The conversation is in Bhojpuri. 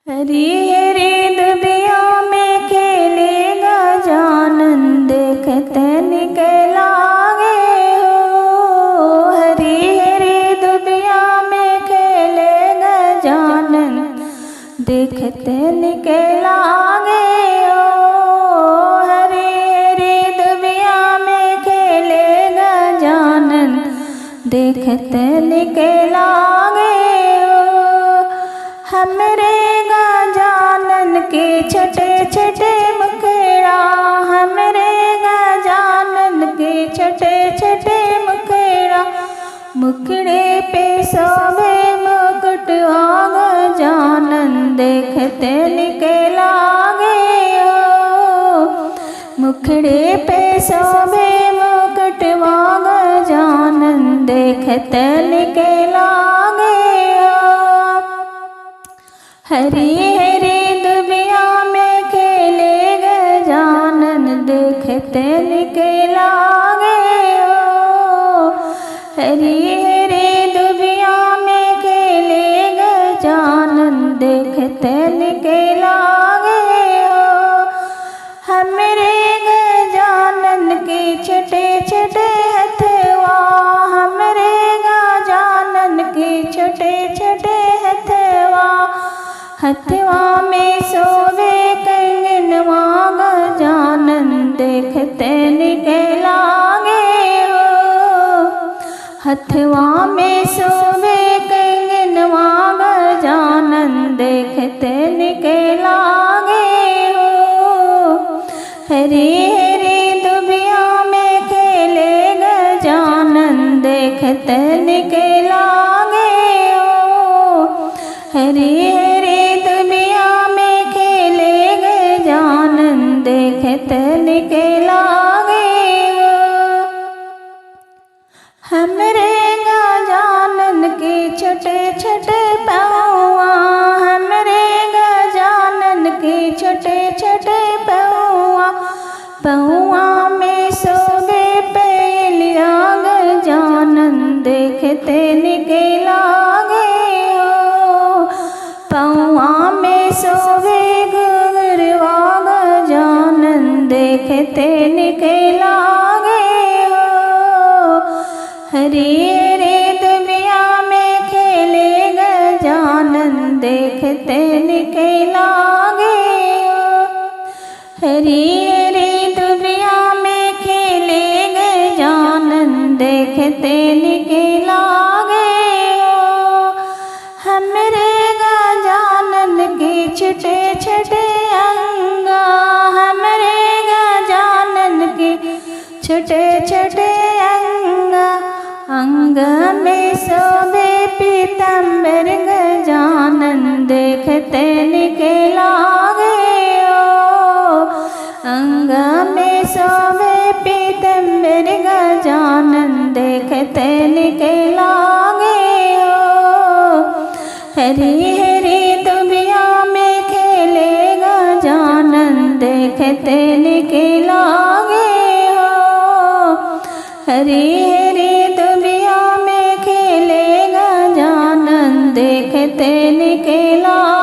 हरी हरी दुबिया में खेलेगा जानन देखते निकलागे हो। हरी हरी दुबिया में खेलेगा जानन देखते निकलागे हो। हरी हरी दुबिया में खेलेगा जानन देखते निकलागे हो। हमरे जानन के छटे छटे मुखड़ा, हमरे जानन के छटे छटे मुखड़ा, मुखड़े पे सोभे मुकुटवा जानन देखते निकलागे हो। मुखड़े पे सोभे मुकुटवा जानन देखते निकलागे हो। हरी हरी दुबिया में खेलेगा जानन देखते निकलागे हो। हरी हरी दुबिया में खेलेगा जानन देखते निकलागे हो। हमरे जानन के छटे छटे हथवा, हमरे जानन के छटे छटे हथवा, हथवा में सोवे कंगनवा जानन देखते निकलागे हो। हथवा में सोवे कंगनवा जानन देखते निकलागे हो। हरी हरी दुबिया में खेलेगा जानन देखते निकलागे हो। हरी देखते निकलागे हो। हमरे जानन के छटे छटे पौआ, हमरे जानन के छटे छटे पौआ, पौआ में सोबे पहलिया जानन देखते निकलागे हो। पौआ में सोबे घुघरवा जानन देखते निकलागे हो। हरी हरी दुबिया में खेलेगा जानन देखते निकलागे हो। हरी हरी दुबिया में खेलेगा जानन देखते निकलागे हो। हमरे जानन के छटे छटे अंगा, हमरे जानन के छटे छटे अंगा, अंग में सोभे पीताम्बर जानन देखते निकलागे हो। अंग में सोभे पीताम्बर जानन देखते निकलागे हो। हरी हरी दुबिया में खेलेगा जानन देखते निकलागे हो। हरी हरी दुबिया में खेलेगा जानन देखते निकलागे।